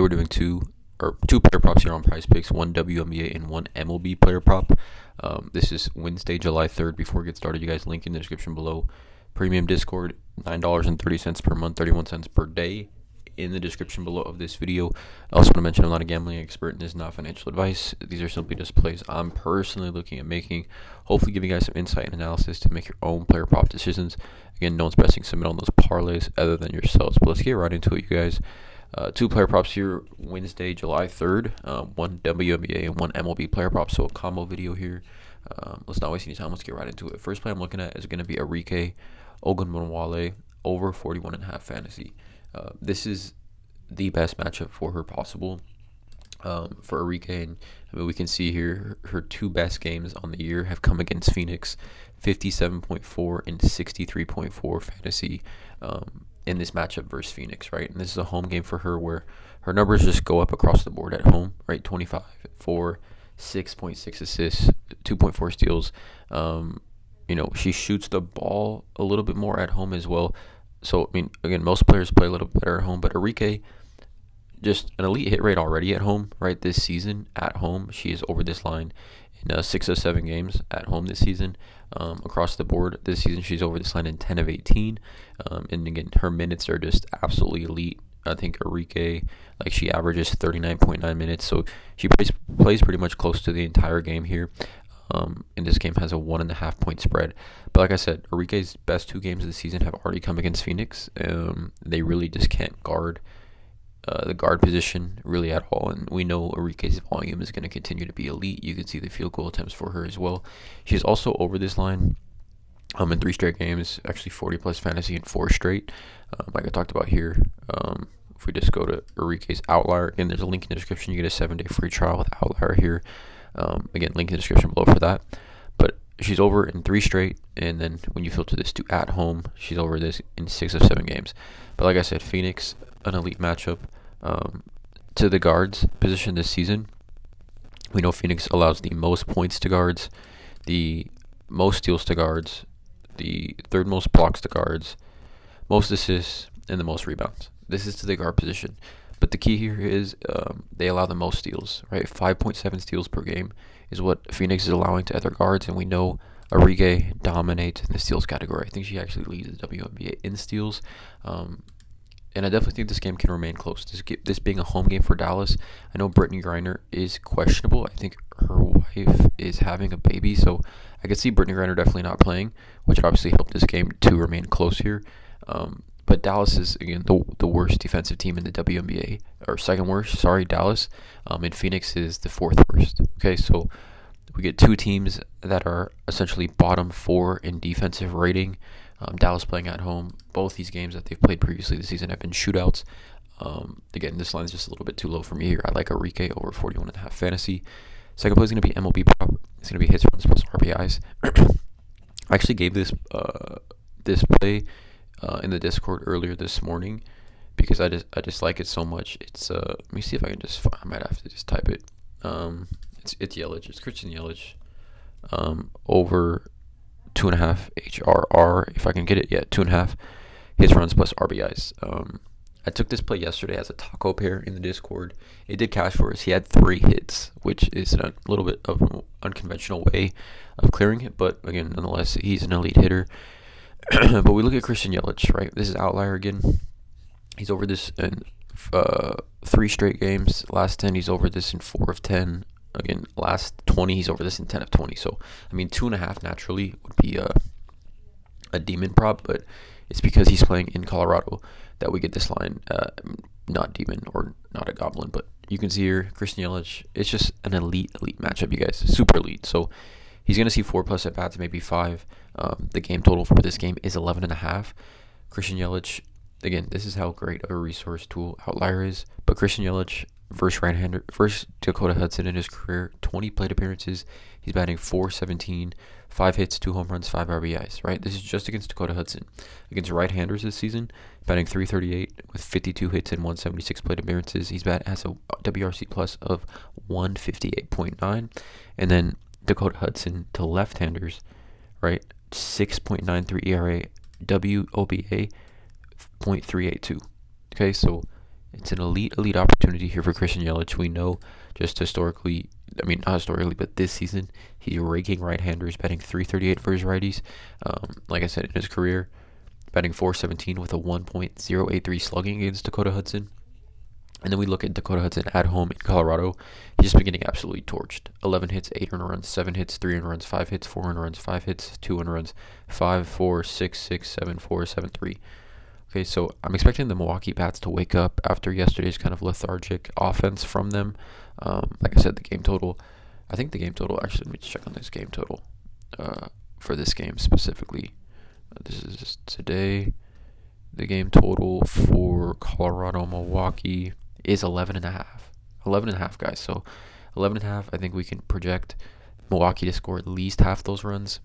We're doing two player props here on PrizePicks, one WNBA and one MLB player prop. This is Wednesday, July 3rd. Before we get started, you guys, link in the description below. Premium Discord, $9.30 per month, 31 cents per day in the description below of this video. I also want to mention I'm not a gambling expert and this is not financial advice. These are simply just plays I'm personally looking at making, hopefully giving you guys some insight and analysis to make your own player prop decisions. Again, no one's pressing submit on those parlays other than yourselves. But let's get right into it, you guys. Two player props here, Wednesday, July 3rd. One WNBA and one MLB player prop, so a combo video here. Let's not waste any time. Let's get right into it. First play I'm looking at is going to be Wnba over 41.5 fantasy. This is the best matchup for her possible. For Arike, and I mean, we can see here her two best games on the year have come against Phoenix, 57.4 and 63.4 fantasy in this matchup versus Phoenix, right? And this is a home game for her where her numbers just go up across the board at home, right? 25, 4, 6.6 assists, 2.4 steals. She shoots the ball a little bit more at home as well. So, I mean, again, most players play a little better at home, but Arike, just an elite hit rate already at home, right? This season at home, she is over this line in 6 of 7 games at home this season. Across the board this season, she's over this line in 10 of 18. And again, her minutes are just absolutely elite. I think Arike, she averages 39.9 minutes, so she plays pretty much close to the entire game here. And this game has a 1.5 point spread. But like I said, Arike's best 2 games of the season have already come against Phoenix. They really just can't guard the guard position really at all, and we know Arike's volume is going to continue to be elite. You can see the field goal attempts for her as well. She's also over this line in 3 straight games, actually 40 plus fantasy in 4 straight, like I talked about here. If we just go to Arike's outlier, again, there's a link in the description. You get a 7-day free trial with outlier here. Again, link in the description below for that. But she's over in 3 straight, and then when you filter this to at home, she's over this in 6 of 7 games. But like I said, Phoenix, an elite matchup. To the guards position this season, we know Phoenix allows the most points to guards, the most steals to guards, the third most blocks to guards, most assists, and the most rebounds. This is to the guard position. But the key here is they allow the most steals, right? 5.7 steals per game is what Phoenix is allowing to other guards, and we know Arike dominates in the steals category. I think she actually leads the WNBA in steals. And I definitely think this game can remain close. This being a home game for Dallas, I know Brittany Griner is questionable. I think her wife is having a baby, so I could see Brittany Griner definitely not playing, which would obviously help this game to remain close here. But Dallas is, again, the worst defensive team in the WNBA, or second worst, sorry, Dallas. And Phoenix is the 4th worst. Okay, so we get 2 teams that are essentially bottom 4 in defensive rating. Dallas playing at home. Both these games that they've played previously this season have been shootouts. Again, this line is just a little bit too low for me here. I like Arike over 41.5 fantasy. Second play is going to be MLB prop. It's going to be hits, runs, plus RBIs. I actually gave this play in the Discord earlier this morning because I just like it so much. It's let me see if I can I might have to just type it. It's Yelich. It's Christian Yelich. Over 2.5 HRR, if I can get it. Yeah, 2.5 hits, runs, plus RBIs. I took this play yesterday as a taco pair in the Discord. It did cash for us. He had 3 hits, which is a little bit of an unconventional way of clearing it, but again, nonetheless, he's an elite hitter. But we look at Christian Yelich, right? This is outlier again. He's over this in 3 straight games. Last 10, he's over this in 4 of 10. Again, last 20, he's over this in 10 of 20. So, I mean, 2.5 naturally would be a demon prop, but it's because he's playing in Colorado that we get this line. Not demon or not a goblin, but you can see here, Christian Yelich, it's just an elite matchup, you guys. Super elite. So, he's going to see 4 plus at bats, maybe 5. The game total for this game is 11.5. Christian Yelich, again, this is how great of a resource tool outlier is, but Christian Yelich versus Dakota Hudson in his career, 20 plate appearances. He's batting .417, 5 hits, 2 home runs, 5 RBIs, right? This is just against Dakota Hudson. Against right-handers this season, batting .338 with 52 hits and 176 plate appearances. Has a WRC plus of 158.9. And then Dakota Hudson to left-handers, right? 6.93 ERA, WOBA .382. Okay, so It's an elite opportunity here for Christian Yelich. We know just historically, I mean, not historically, but this season, he's raking right-handers, batting 338 for his righties. Like I said, in his career, batting 417 with a 1.083 slugging against Dakota Hudson. And then we look at Dakota Hudson at home in Colorado. He's just been getting absolutely torched. 11 hits, 8 earned runs, 7 hits, 3 earned runs, 5 hits, 4 earned runs, 5 hits, 2 earned runs, 5, 4, 6, 6, 7, 4, 7, 3. Okay, so I'm expecting the Milwaukee Bats to wake up after yesterday's kind of lethargic offense from them. Like I said, the game total, actually, let me check on this game total for this game specifically. This is today. The game total for Colorado, Milwaukee is 11.5. 11.5, guys. So 11.5, I think we can project Milwaukee to score at least half those runs.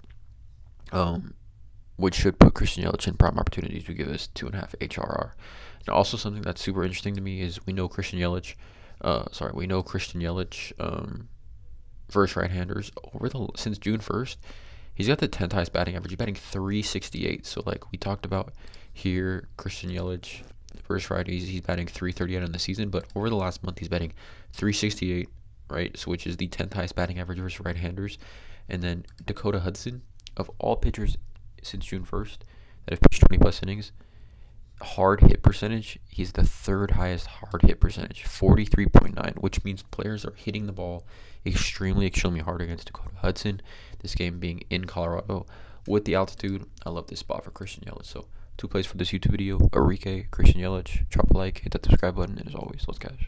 Which should put Christian Yelich in prime opportunity to give us 2.5 HRR. Now, also something that's super interesting to me is we know Christian Yelich versus right-handers since June 1st. He's got the 10th highest batting average. He's batting 368. So like we talked about here, Christian Yelich versus righties, he's batting 338 on the season, but over the last month he's batting 368, right? So which is the 10th highest batting average versus right-handers. And then Dakota Hudson, of all pitchers since June 1st that have pitched 20 plus innings, hard hit percentage, he's the third highest hard hit percentage, 43.9, which means players are hitting the ball extremely hard against Dakota Hudson. This game being in Colorado with the altitude, I love this spot for Christian Yelich. So 2 plays for this YouTube video: Enrique, Christian Yelich. Drop a like, hit that subscribe button, and as always, let's cash.